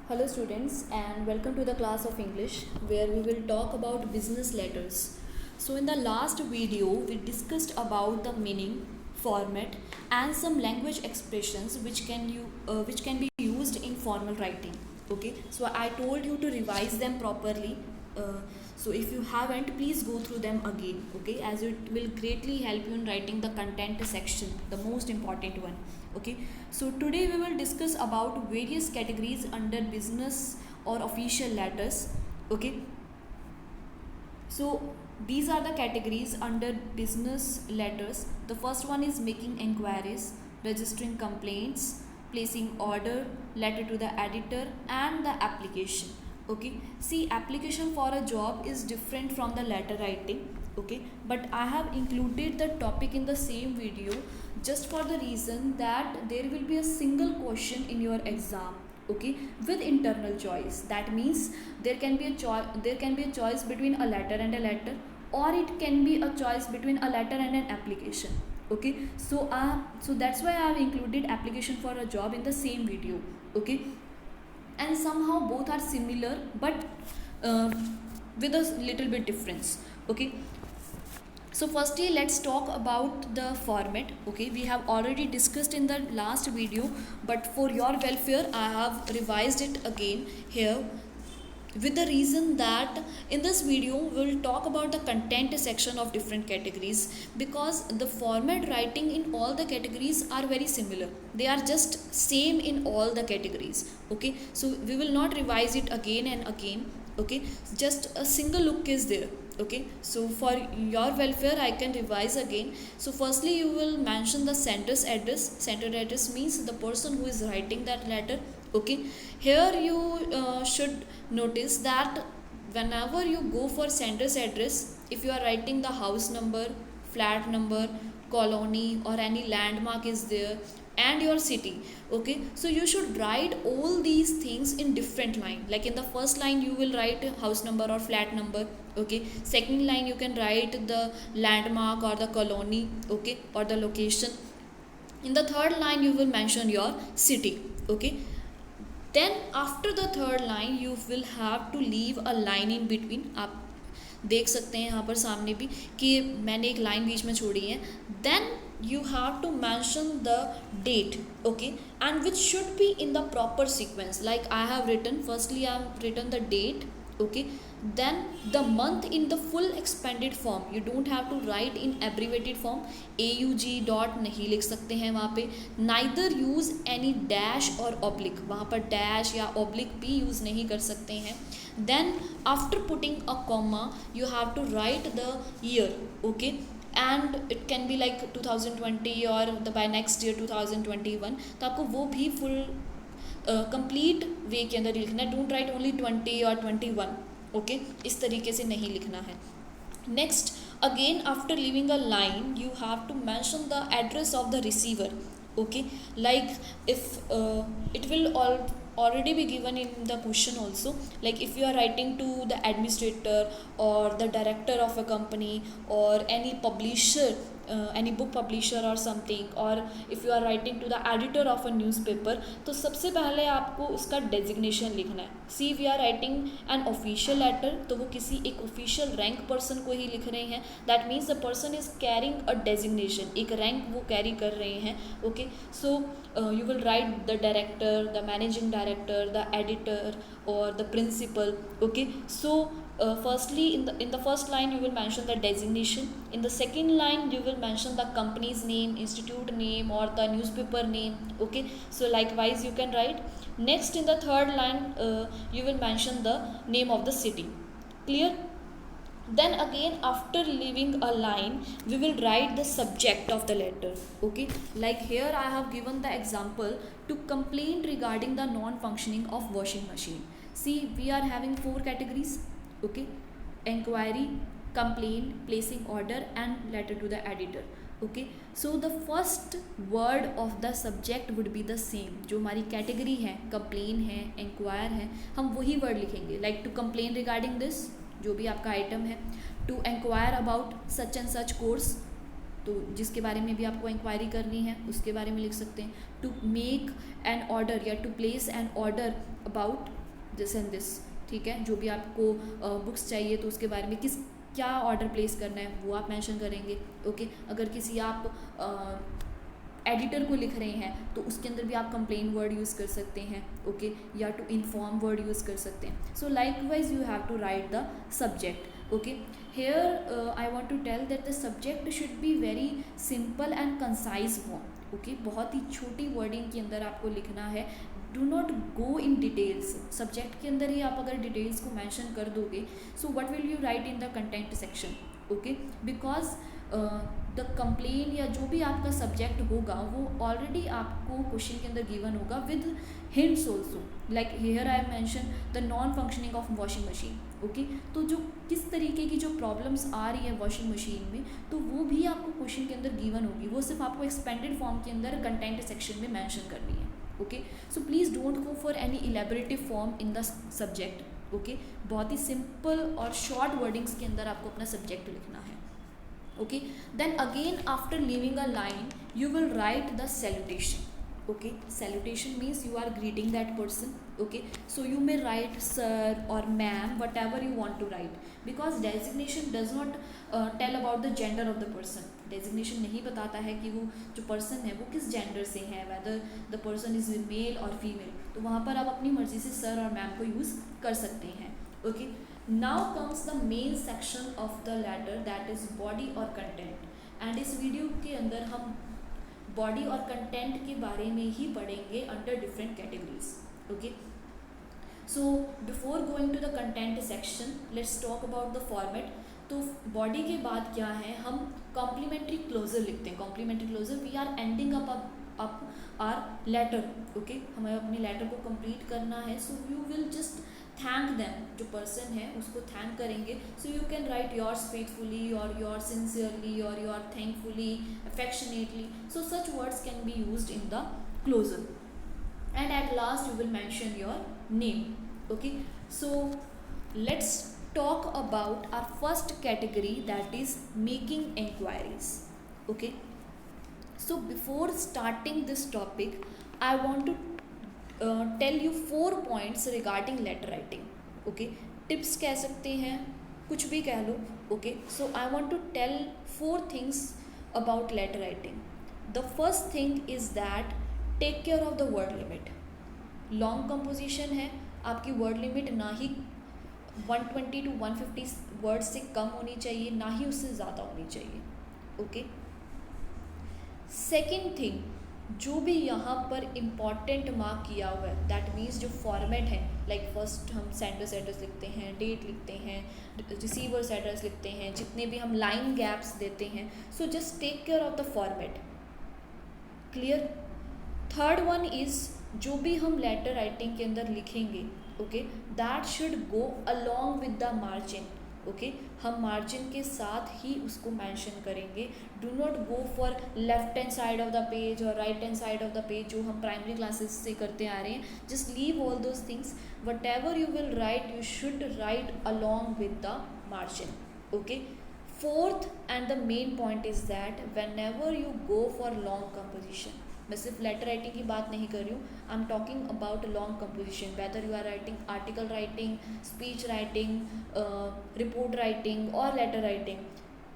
Hello students and welcome to the class of English where we will talk about business letters. So in the last video we discussed about the meaning, format and some language expressions which can be used in formal writing. Okay, so I told you to revise them properly. So if you haven't, please go through them again, okay, as it will greatly help you in writing the content section, the most important one. Okay, so today we will discuss about various categories under business or official letters. Okay, so these are the categories under business letters. The first one is making inquiries, registering complaints, placing order, letter to the editor and the application. Okay, see, application for a job is different from the letter writing. Okay, but I have included the topic in the same video just for the reason that there will be a single question in your exam. Okay, with internal choice. That means there can be a choice between a letter and a letter, or it can be a choice between a letter and an application. Okay, so that's why I have included application for a job in the same video. Okay, and somehow both are similar, but uh, with a little bit difference. Okay, so firstly let's talk about the format. Okay, we have already discussed in the last video, but for your welfare I have revised it again here, with the reason that in this video we will talk about the content section of different categories, because the format writing in all the categories are very similar. They are just same in all the categories. Okay, so we will not revise it again and again. Okay, just a single look is there. Okay, so for your welfare I can revise again. So firstly you will mention the sender's address. Sender address means the person who is writing that letter. Okay, here you should notice that whenever you go for sender's address, if you are writing the house number, flat number, colony or any landmark is there, and your city. Okay, so you should write all these things in different line. Like in the first line you will write house number or flat number. Okay, second line you can write the landmark or the colony, okay, or the location. In the third line you will mention your city. Okay, then after the third line you will have to leave a line in between. आप देख सकते हैं यहाँ पर सामने भी कि मैंने एक लाइन बीच में छोड़ी है. Then you have to mention the date. Okay, and which should be in the proper sequence. Like I have written, firstly I have written the date. Okay, then the month in the full expanded form. You don't have to write in abbreviated form. AUG dot नहीं लिख सकते हैं वहाँ पे. Neither use any dash or oblique. वहाँ पर dash या oblique भी use नहीं कर सकते हैं. Then after putting a comma you have to write the year. Okay, and it can be like 2020 or the by next year 2021. तो आपको वो भी full कंप्लीट वे के अंदर लिखना है. डोंट राइट ओनली 20 और 21. ओके, इस तरीके से नहीं लिखना है. Next, again after leaving a line you have to mention the address of the receiver. Okay, like if it will already be given in the question also. Like if you are writing to the administrator or the director of a company or any publisher, any book publisher or something, or if you are writing to the editor of a newspaper, तो सबसे पहले आपको उसका designation लिखना है. See we are writing an official letter, तो वो किसी एक ऑफिशियल रैंक पर्सन को ही लिख रहे हैं. That means the person is carrying a designation, एक रैंक वो कैरी कर रहे हैं. Okay, so you will write the director, the managing director, the editor or the principal. Okay, so firstly in the first line you will mention the designation. In the second line you will mention the company's name, institute name or the newspaper name. Okay, so likewise you can write. Next, in the third line you will mention the name of the city. Clear? Then again after leaving a line we will write the subject of the letter. Okay, like here I have given the example to complain regarding the non-functioning of washing machine. See, we are having 4 categories. Okay, inquiry, complaint, placing order and letter to the editor. Okay, so the first word of the subject would be the same. जो हमारी category है, complain है, inquire है, हम वही word लिखेंगे. Like to complain regarding this, जो भी आपका आइटम है. To inquire about such and such course. तो जिसके बारे में भी आपको इंक्वायरी करनी है उसके बारे में लिख सकते हैं. टू मेक एन ऑर्डर या to place an order about this and this. ठीक है, जो भी आपको बुक्स चाहिए तो उसके बारे में क्या ऑर्डर प्लेस करना है वो आप मेंशन करेंगे. ओके, अगर किसी आप एडिटर को लिख रहे हैं तो उसके अंदर भी आप कंप्लेन वर्ड यूज़ कर सकते हैं. ओके, या टू इन्फॉर्म वर्ड यूज़ कर सकते हैं. So likewise you have to write the subject. Okay, here I want to tell that the subject should be very simple and concise form. Okay, बहुत ही छोटी wording के अंदर आपको लिखना है. Do not go in details. Subject के अंदर ही आप अगर डिटेल्स को मेंशन कर दोगे so what will you right in the content section. Okay, because the complain या जो भी आपका सब्जेक्ट होगा वो ऑलरेडी आपको क्वेश्चन के अंदर गिवन होगा with hints also. Like here I mention the non functioning of washing machine. Okay, तो जो किस तरीके की जो प्रॉब्लम्स आ रही है वॉशिंग मशीन में तो वो भी आपको क्वेश्चन के अंदर गिवन होगी. वो सिर्फ आपको एक्सपेंडेड फॉर्म के अंदर कंटेंट सेक्शन में मेंशन करनी है. Okay, so please don't go for any elaborative form in the subject. Okay, बहुत ही सिंपल और शॉर्ट वर्डिंग्स के अंदर आपको अपना सब्जेक्ट लिखना है. Okay, then again after leaving a line you will write the salutation. Okay, salutation means you are greeting that person. Okay, so you may write sir or ma'am, whatever you want to write, because designation does not tell about the gender of the person. Designation नहीं बताता है कि वो जो person है वो किस gender से है, whether the person is male or female. तो वहाँ पर आप अपनी मर्जी से sir और ma'am को use कर सकते हैं. Okay, now comes the main section of the letter, that is body or content. and इस वीडियो के अंदर हम बॉडी और कंटेंट के बारे में ही पढ़ेंगे under different categories. Okay, so before going to the content section let's talk about the format. तो बॉडी के बाद क्या है, हम कॉम्प्लीमेंट्री क्लोजर लिखते हैं. Complimentary closure, we are ending up our letter. Okay, हमें अपनी लेटर को कंप्लीट करना है. So you will just thank them, जो पर्सन है उसको थैंक करेंगे. So you can write yours faithfully और योर सिंसियरली और your thankfully, affectionately. So such words can be used in the closure. And at last you will mention your name. Okay, so let's talk about our first category, that is making enquiries. Okay, so before starting this topic I want to tell you 4 points regarding letter writing. Okay, tips कह सकते हैं, कुछ भी कह लो. Okay, so I want to tell 4 things about letter writing. The first thing is that take care of the word limit. Long composition है, आपकी word limit ना ही 120 to 150 words से कम होनी चाहिए, ना ही उससे ज़्यादा होनी चाहिए. ओके, सेकेंड थिंग, जो भी यहाँ पर इम्पॉर्टेंट मार्क किया हुआ है, दैट मीन्स जो फॉर्मेट है, लाइक फर्स्ट हम सेंडर्स एड्रेस लिखते हैं, डेट लिखते हैं, रिसीवर्स एड्रेस लिखते हैं, जितने भी हम लाइन गैप्स देते हैं. So just take care of the format. Clear. Third one is, जो भी हम लेटर राइटिंग के अंदर लिखेंगे, okay, that should go along with the margin. Okay, हम मार्जिन के साथ ही उसको मेंशन करेंगे. Do not go for left hand side of the page और right hand side of the page, जो हम प्राइमरी क्लासेस से करते आ रहे हैं. Just leave all those things. What ever you will right you should write along with the margin. Okay, fourth and the main point is that when ever you go for long composition, मैं सिर्फ letter writing की बात नहीं कर रही हूँ, I am talking about long composition, whether you are writing article writing, speech writing, report writing और letter writing.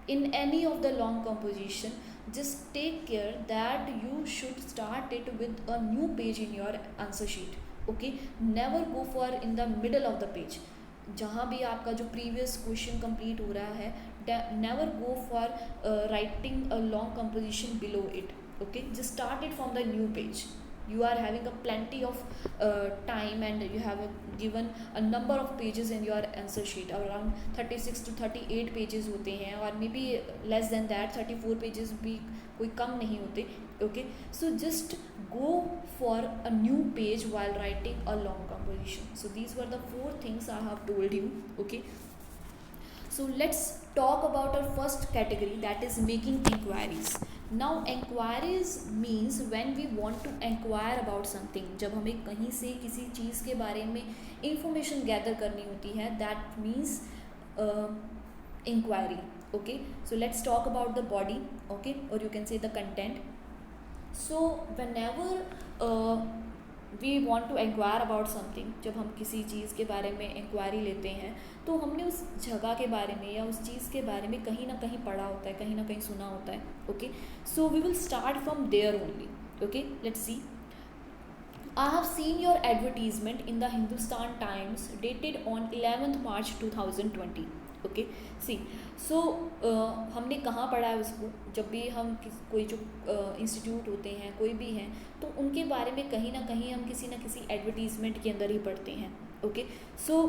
In any of the long composition just take care that you should start it with a new page in your answer sheet. Okay, never go for in the middle of the page. जहाँ भी आपका जो previous question complete हो रहा है, never go for writing a long composition below it. Okay, just start it from the new page. You are having a plenty of time and you have given a number of pages in your answer sheet. Around 36 to 38 pages होते हैं और maybe less than that 34 pages भी कोई कम नहीं होते. Okay, so just go for a new page while writing a long composition. So these were the 4 things I have told you. Okay, so let's talk about our first category, that is making inquiries. Now enquiries means when we want to enquire about something. जब हमें कहीं से किसी चीज़ के बारे में information gather करनी होती है, that means inquiry. Okay, so let's talk about the body, okay, or you can say the content. So whenever we want to inquire about something, जब हम किसी चीज़ के बारे में इंक्वायरी लेते हैं तो हमने उस जगह के बारे में या उस चीज़ के बारे में कहीं ना कहीं पढ़ा होता है, कहीं ना कहीं सुना होता है. Okay, so we will start from there only. Okay, let's see. I have seen your advertisement in the Hindustan Times dated on 11th March 2020. Okay, सी. सो हमने कहाँ पढ़ा है उसको, जब भी हम कोई जो इंस्टीट्यूट होते हैं, कोई भी हैं, तो उनके बारे में कहीं ना कहीं हम किसी ना किसी एडवर्टीज़मेंट के अंदर ही पढ़ते हैं. Okay, so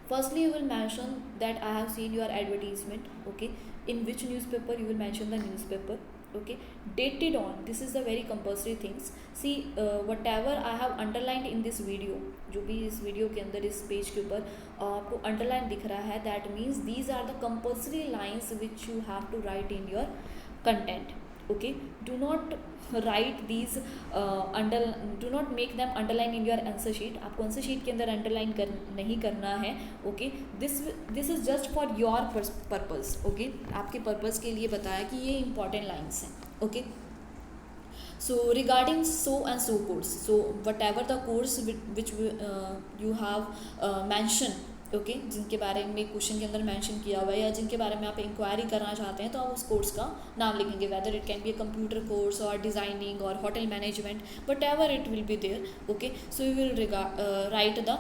firstly you will mention that I have seen your advertisement. Okay, in which newspaper, you will mention the newspaper. Okay, dated on, this is the very compulsory things. See, whatever I have underlined in this video, जो भी इस video के अंदर इस page के ऊपर आपको underline दिख रहा है, that means these are the compulsory lines which you have to write in your content. Okay, do not write these do not make them underline in your answer sheet. आपको answer sheet के अंदर underline नहीं करना है. Okay, this is just for your purpose. Okay, आपके purpose के लिए बताया कि ये इंपॉर्टेंट लाइन्स हैं. Okay, so regarding so and so course, so whatever the course which you have mentioned, okay, जिनके बारे में क्वेश्चन के अंदर मेंशन किया हुआ है या जिनके बारे में आप इंक्वायरी करना चाहते हैं, तो आप उस कोर्स का नाम लिखेंगे. Whether it can be a computer course और डिज़ाइनिंग और hotel management, whatever it will be there. Okay, so you will write the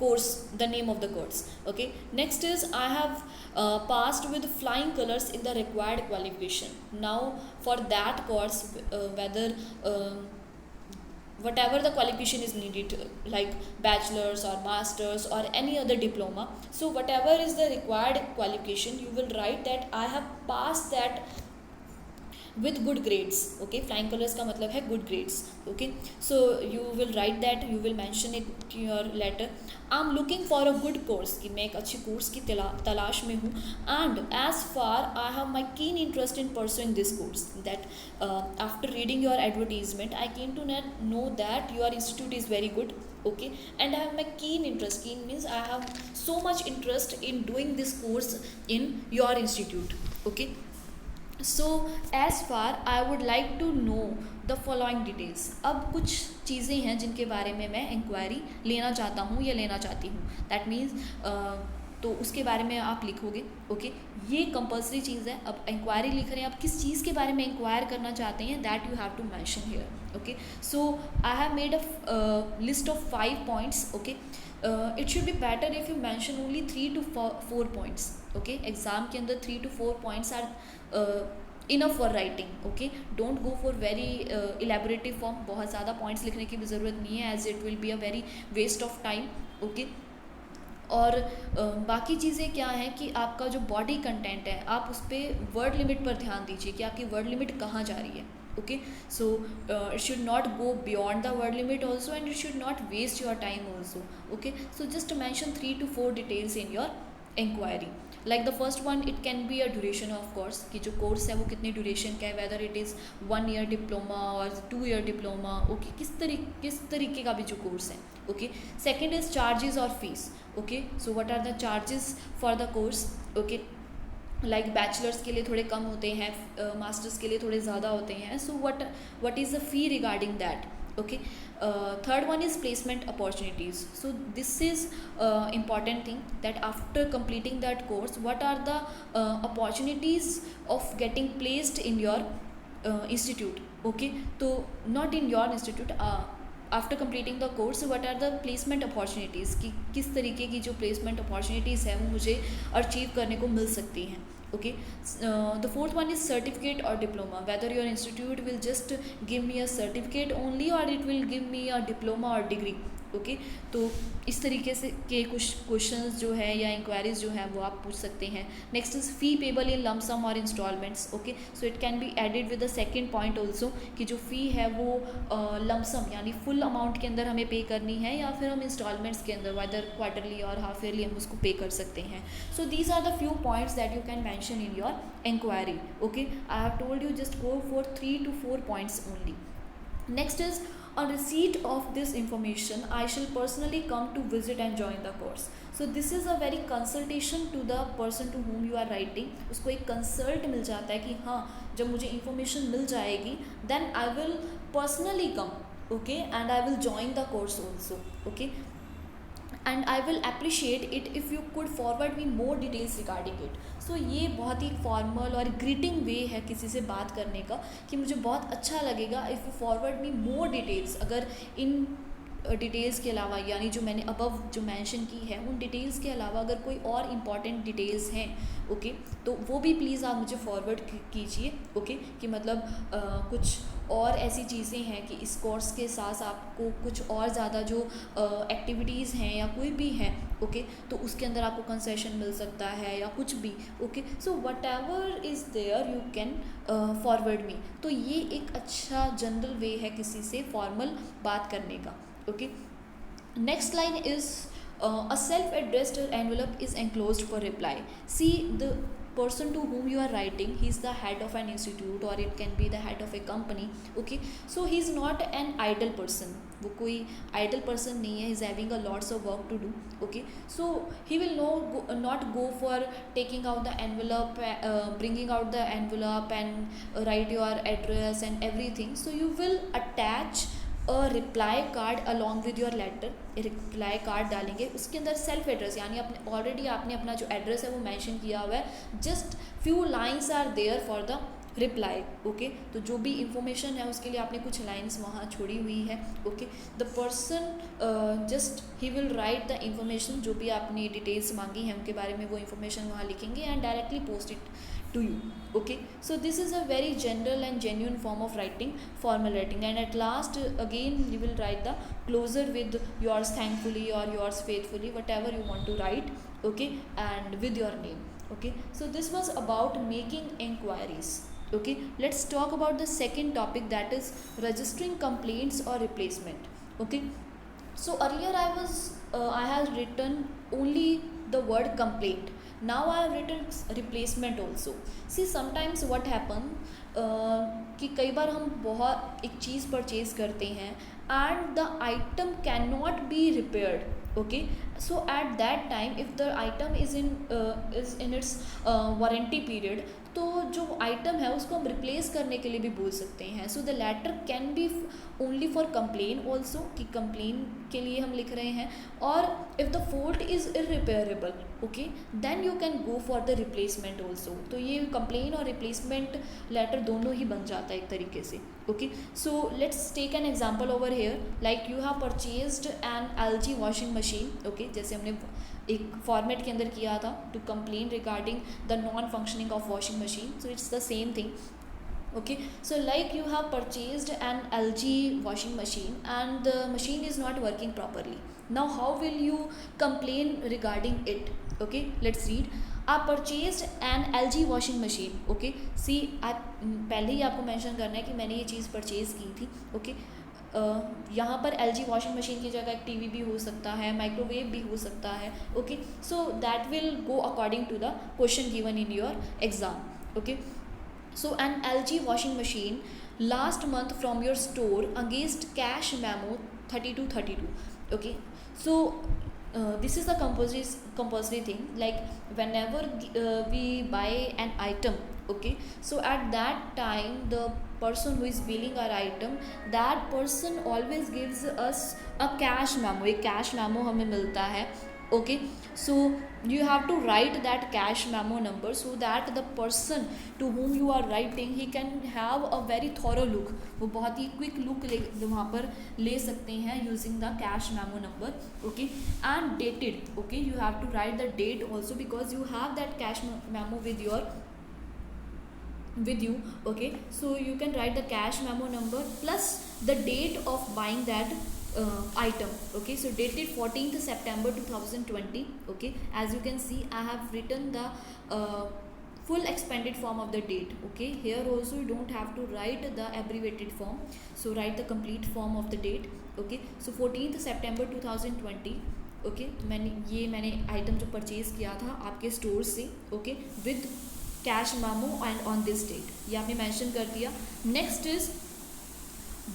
course, the name of the course. Okay, next is I have passed with flying colors in the required qualification. Now for that course, whether whatever the qualification is needed, like bachelor's or master's or any other diploma, so whatever is the required qualification, you will write that I have passed that with good grades. Okay, flying colors का मतलब है good grades. Okay, so you will write that, you will mention it in your letter. I'm looking for a good course, कि मैं एक अच्छी course की तलाश में हूँ. And as far I have my keen interest in pursuing this course, that after reading your advertisement, I came to know that your institute is very good. Okay, and I have my keen interest. Keen means I have so much interest in doing this course in your institute. Okay, so as far I would like to know the following details. अब कुछ चीज़ें हैं जिनके बारे में मैं inquiry लेना चाहता हूँ या लेना चाहती हूँ. दैट मीन्स तो उसके बारे में आप लिखोगे. ओके, ये कंपल्सरी चीज़ है. अब इंक्वायरी लिख रहे हैं, आप किस चीज़ के बारे में इंक्वायर करना चाहते हैं, that you have to mention here. Okay, so I have made a list of 5 points. Okay, it should be better if you mention only 3 to 4 points. Okay, exam के अंदर 3 to 4 points are enough for writing. Okay, don't go for very elaborative form. बहुत ज़्यादा points लिखने की भी ज़रूरत नहीं है, as it will be a very waste of time. Okay, और बाकी चीज़ें क्या हैं कि आपका जो बॉडी कंटेंट है, आप उस पर वर्ड लिमिट पर ध्यान दीजिए कि आपकी वर्ड लिमिट कहाँ जा रही है. Okay, so it should not go beyond the word limit also, and it should not waste your time also. Okay, so just to mention 3 to 4 details in your inquiry. Like the first one, it can be a duration of course, कि जो course है वो कितनी duration का है, whether it is 1 year diploma or 2 year diploma. Okay, किस तरीके का भी जो कोर्स है. Okay, second is charges or fees. Okay, so what are the charges for the course? Okay, like bachelors के लिए थोड़े कम होते हैं, मास्टर्स के लिए थोड़े ज़्यादा होते हैं. So what is the fee regarding that. Okay, third one is placement opportunities. So this is important thing that after completing that course, what are the opportunities of getting placed in your institute. Okay, तो not in your institute, after completing the course what are the placement opportunities, कि किस तरीके की जो placement opportunities हैं वो मुझे achieve करने को मिल सकती हैं. Okay, the fourth one is certificate और diploma. Whether your institute will just give me a certificate only और it will give me a diploma और डिग्री. ओके, तो इस तरीके से के कुछ क्वेश्चंस जो है या इंक्वायरीज जो है वो आप पूछ सकते हैं. Next is fee payable in lump sum और instalments. Okay, so it can be added with the second point also, कि जो फ़ी है वो लमसम यानी फुल अमाउंट के अंदर हमें पे करनी है या फिर हम इंस्टॉलमेंट्स के अंदर वेदर क्वार्टरली और हाफ ईयरली हम उसको पे कर सकते हैं. So these are the few points that you can mention in your inquiry. Okay, I have told you just go for 3 to 4 points only. Next is On receipt of this information, I shall personally come to visit and join the course. So this is a very consultation to the person to whom you are writing. उसको एक consult मिल जाता है कि हाँ जब मुझे information मिल जाएगी then I will personally come, okay, and I will join the course also, okay, and I will appreciate it if you could forward me more details regarding it. So ये बहुत ही formal और greeting वे है किसी से बात करने का कि मुझे बहुत अच्छा लगेगा if you forward me more details. अगर इन डिटेल्स के अलावा यानी जो मैंने अबव जो मेंशन की है उन डिटेल्स के अलावा अगर कोई और इम्पॉर्टेंट डिटेल्स हैं, ओके, तो वो भी प्लीज़ आप मुझे फॉरवर्ड कीजिए, ओके, कि मतलब कुछ और ऐसी चीज़ें हैं कि इस कोर्स के साथ आपको कुछ और ज़्यादा जो एक्टिविटीज़ हैं या कोई भी हैं, ओके, तो उसके अंदर आपको कंसेशन मिल सकता है या कुछ भी, okay. So whatever is there you can forward me. तो ये एक अच्छा जनरल वे है किसी से फॉर्मल बात करने का, okay. Next line is a self-addressed envelope is enclosed for reply. See, the person to whom you are writing, he is the head of an institute or it can be the head of a company, okay. So he is not an idle person. वो कोई idle person नहीं है. He is having a lots of work to do, okay. So he will not go for taking out the envelope, bringing out the envelope and write your address and everything. So you will attach reply card along with your letter. Reply card डालेंगे, उसके अंदर self address यानी अपने already आपने अपना जो address है वो मेंशन किया हुआ है. Just few lines are there for the reply, okay. तो जो भी इंफॉर्मेशन है उसके लिए आपने कुछ लाइंस वहाँ छोड़ी हुई है, okay. The person just he will write the information, जो भी आपने डिटेल्स मांगी हैं उनके बारे में वो इंफॉर्मेशन वहाँ लिखेंगे and directly post it to you, okay. So this is a very general and genuine form of writing, formal writing. And at last again you will write the closer with yours thankfully or yours faithfully, whatever you want to write, okay, and with your name, okay. So this was about making inquiries, okay. Let's talk about the second topic, that is registering complaints or replacement, okay. So earlier I have written only the word complaint. Now I have written replacement also. See, sometimes what happen कि कई बार हम बहुत एक चीज़ purchase करते हैं and the item cannot be repaired, okay. So at that time if the item is in its warranty period, तो जो item है उसको हम रिप्लेस करने के लिए भी बोल सकते हैं. So the letter can be only for complain also, कि कंप्लेन के लिए हम लिख रहे हैं. और if the fault is irreparable, okay, then you can go for the replacement also. तो ये कंप्लेन और रिप्लेसमेंट लेटर दोनों ही बन जाता है एक तरीके से, okay. So let's take an example over here. Like you have purchased an LG washing machine, okay, जैसे हमने एक फॉर्मेट के अंदर किया था to complain regarding the non functioning of washing machine. So it's the same thing, okay. So like you have purchased an LG washing machine and the machine is not working properly. Now how will you complain regarding it, okay. Let's read. आप purchased an LG washing machine, okay. See, आप पहले ही आपको mention करना है कि मैंने ये चीज़ purchase की थी, ओके. यहाँ पर LG वॉशिंग मशीन की जगह एक TV भी हो सकता है, माइक्रोवेव भी हो सकता है, okay. So that will go according to the question given in your exam, okay. So an LG washing machine last month from your store against cash memo 3232, okay. So this is the compulsory thing, like whenever we buy an item, okay. So at that time the person who is billing our item, that person always gives us a cash memo. एक cash memo हमें मिलता है, okay. So you have to write that cash memo number so that the person to whom you are writing, he can have a very thorough look. वो बहुत ही quick look वहाँ पर ले सकते हैं using the cash memo number, okay. And dated, okay. You have to write the date also because you have that cash memo with you, okay. So you can write the cash memo number plus the date of buying that item, okay. So dated 14th September 2020, okay. As you can see, I have written the full expanded form of the date, okay. Here also you don't have to write the abbreviated form, so write the complete form of the date, okay. So 14th September 2020, okay. मैंने item जो purchase किया था आपके store से, ओके, with cash memo and on this date, ये आपने mention कर दिया. Next is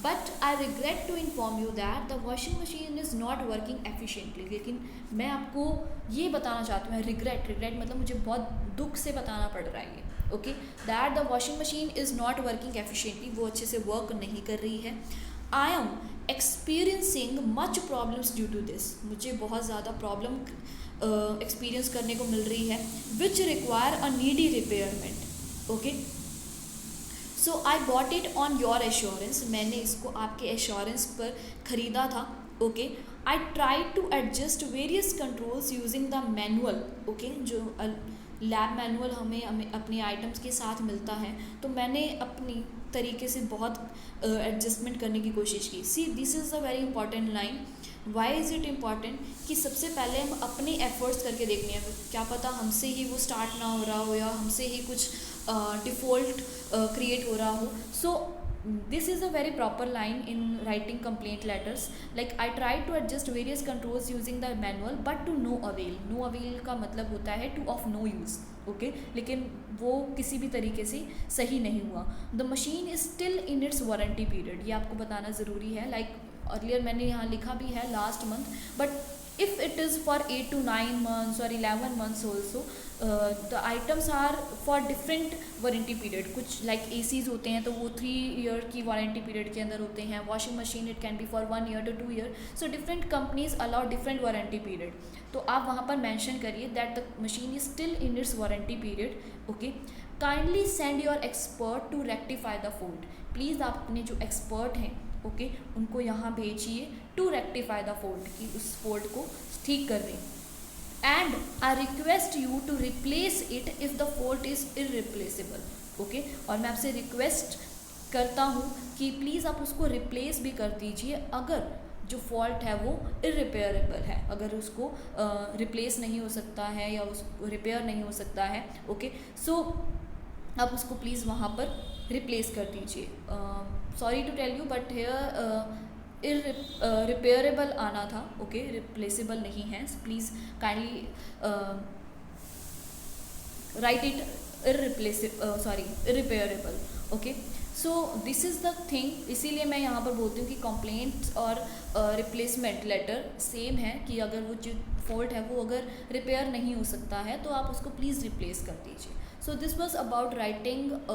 but I regret to inform you that the washing machine is not working efficiently. लेकिन मैं आपको ये बताना चाहती हूँ, रिग्रेट मतलब मुझे बहुत दुख से बताना पड़ रहा है ये, okay, that the washing machine is not working efficiently, वो अच्छे से वर्क नहीं कर रही है। I am experiencing much problems due to this, मुझे बहुत ज़्यादा प्रॉब्लम एक्सपीरियंस करने को मिल रही है, which require a needy repairment. Okay, so I bought it on your assurance, मैंने इसको आपके एश्योरेंस पर ख़रीदा था। Okay, I try to adjust various controls using the manual. Okay, जो लैब मैनुअल हमें अपनी आइटम्स के साथ मिलता है, तो मैंने अपनी तरीके से बहुत एडजस्टमेंट करने की कोशिश की। See this is a very important line. Why is it important कि सबसे पहले हम अपने एफर्ट्स करके देखने हैं, क्या पता हमसे ही वो स्टार्ट ना हो रहा हो या हमसे ही कुछ डिफ़ॉल्ट क्रिएट हो रहा हो। So this is a very proper line in writing complaint letters, like I try to adjust various controls using the manual but to no avail. No avail का मतलब होता है to of no use. Okay, लेकिन वो किसी भी तरीके से सही नहीं हुआ। The machine is still in its warranty period, ये आपको बताना ज़रूरी है। लाइक अर्लियर मैंने यहाँ लिखा भी है last month, but if it is for 8 to 9 months or 11 months also, the items are for different warranty period। कुछ like ACs होते हैं तो वो 3 year की वारंटी पीरियड के अंदर होते हैं, washing machine it can B for 1 year to 2 year, so different companies allow different warranty period। तो आप वहाँ पर mention करिए that the machine is still in its warranty period। okay, kindly send your expert to rectify the fault, please आप अपने जो expert हैं okay उनको यहाँ भेजिए टू रेक्टिफाई द फॉल्ट, कि उस फॉल्ट को ठीक कर दें। And I request you to replace it if the fault is irreplaceable. Okay, और मैं आपसे रिक्वेस्ट करता हूँ कि प्लीज़ आप उसको रिप्लेस भी कर दीजिए अगर जो फॉल्ट है वो इररिपेयरेबल है, अगर उसको रिप्लेस नहीं हो सकता है या उसको रिपेयर नहीं हो सकता है। ओके, सो आप उसको प्लीज़ वहाँ पर रिप्लेस कर दीजिए। Sorry to tell you but here repairable आना था, ओके, रिप्लेसेबल नहीं है। Please kindly write it irreparable. Okay, so this is the thing, इसीलिए मैं यहाँ पर बोलती हूँ कि कंप्लेंट और रिप्लेसमेंट लेटर सेम है, कि अगर वो जो फॉल्ट है वो अगर रिपेयर नहीं हो सकता है तो आप उसको प्लीज़ रिप्लेस कर दीजिए। So this was about writing a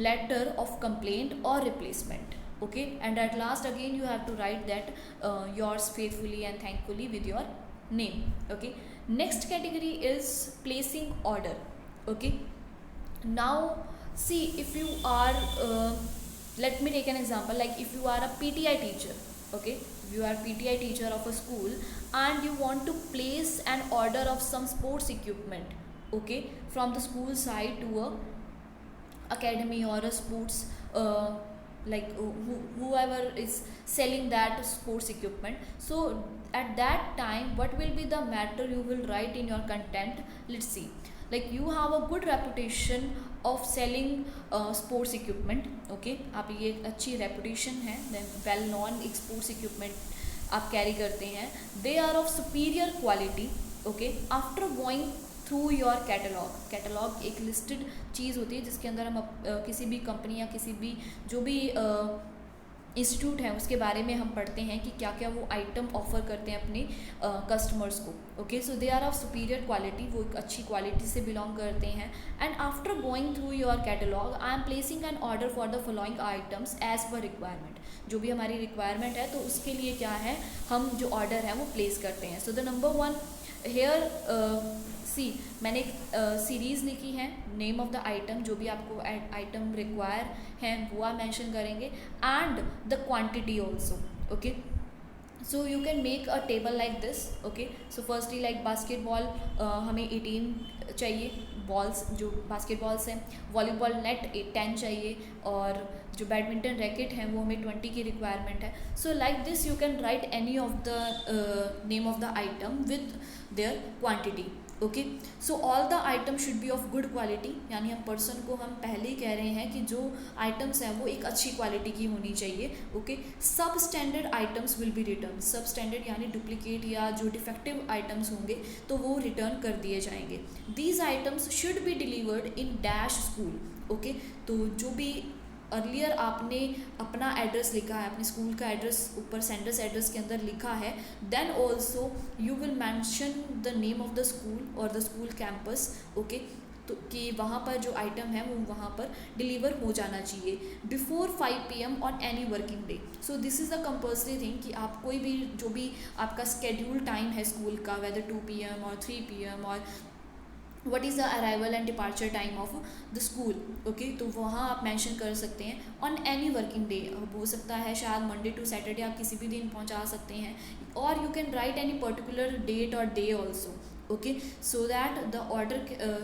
letter of complaint or replacement. Okay, and at last again you have to write that yours faithfully and thankfully with your name. Okay, next category is placing order. Okay, now see, if you are let me take an example, like if you are a PTI teacher, okay, if you are PTI teacher of a school and you want to place an order of some sports equipment, okay, from the school side to a academy or a sports like whoever is selling that sports equipment. So at that time what will be the matter you will write in your content? Let's see, like you have a good reputation of selling sports equipment। okay, आप ये अच्छी reputation है, then well known sports equipment आप carry करते हैं, they are of superior quality। okay, after going through your catalogue एक listed चीज़ होती है जिसके अंदर हम किसी भी कंपनी या किसी भी जो भी इंस्टीट्यूट है उसके बारे में हम पढ़ते हैं कि क्या क्या वो आइटम ऑफर करते हैं अपने कस्टमर्स को। Okay, so they are of superior quality, वो एक अच्छी क्वालिटी से बिलोंग करते हैं। And after going through your catalogue I am placing an order for the following items as per requirement. जो भी हमारी रिक्वायरमेंट है तो उसके लिए क्या है, हम जो ऑर्डर है वो प्लेस करते हैं। सो द नंबर 1 हेयर सी, मैंने एक सीरीज़ लिखी है, नेम ऑफ द आइटम, जो भी आपको आइटम रिक्वायर हैं वो आप मेंशन करेंगे, and the quantity also. Okay, so you can make a table like this. Okay, so firstly like basketball हमें 18 चाहिए बॉल्स, जो बास्केटबॉल्स हैं, वॉलीबॉल नेट 10 चाहिए, और जो बैडमिंटन रैकेट हैं वो हमें 20 की रिक्वायरमेंट है। So like this you can write any of the name of the item with their quantity. Okay, so all the item should be of good quality, यानी हम पर्सन को हम पहले ही कह रहे हैं कि जो आइटम्स हैं वो एक अच्छी क्वालिटी की होनी चाहिए। ओके, सब standard items will be return, सब स्टैंडर्ड यानी डुप्लीकेट या जो डिफेक्टिव आइटम्स होंगे तो वो रिटर्न कर दिए जाएंगे। These items should be delivered in dash school. Okay, तो जो भी अर्लियर आपने अपना एड्रेस लिखा है, अपने स्कूल का एड्रेस ऊपर सेंडर्स एड्रेस के अंदर लिखा है, then also you will mention the name of the school और द स्कूल कैंपस, ओके, तो कि वहाँ पर जो आइटम है वो वहाँ पर डिलीवर हो जाना चाहिए before 5 PM on any working day. So this is the compulsory thing कि आप कोई भी जो भी आपका स्केड्यूल टाइम है स्कूल का, वेदर 2 PM और 3 PM और what is the arrival and departure time of the school, okay, तो वहाँ आप मेंशन कर सकते हैं ऑन एनी वर्किंग डे। अब हो सकता है शायद मंडे टू सैटरडे आप किसी भी दिन पहुँचा सकते हैं, और you can write any particular date और day also, okay, so that the order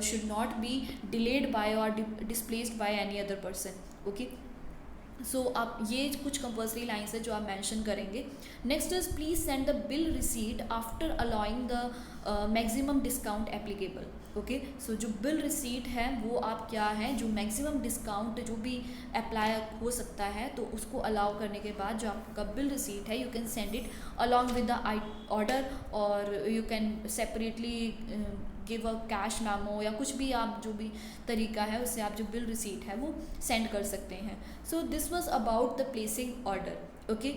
should not be delayed by or displaced by any other person, okay। सो आप ये कुछ कंपल्सरी लाइन्स है जो आप मेंशन करेंगे। Next is please send the bill receipt after allowing the maximum discount applicable, okay. So जो bill receipt है वो आप क्या है, जो मैक्सिमम डिस्काउंट जो भी अप्लाई हो सकता है तो उसको अलाउ करने के बाद जो आपका बिल रिसीट है you can send it along with the order, और you can separately give a cash memo या कुछ भी आप जो भी तरीका है उससे आप जो बिल रिसीट है वो सेंड कर सकते हैं। So this was about the placing order, okay.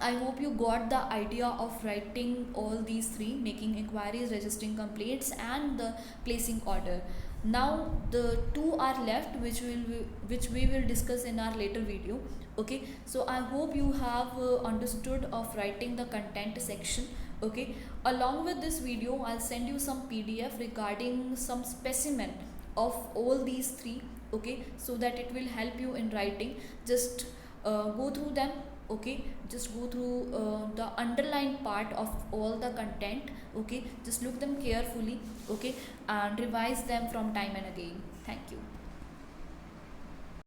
I hope you got the idea of writing all these three: making inquiries, registering complaints, and the placing order. Now the two are left, which we will discuss in our later video. Okay, so I hope you have understood of writing the content section. Okay, along with this video I'll send you some PDF regarding some specimen of all these three, okay, so that it will help you in writing. Just go through them, okay, just go through the underlined part of all the content, okay, just look them carefully, okay, and revise them from time and again. Thank you.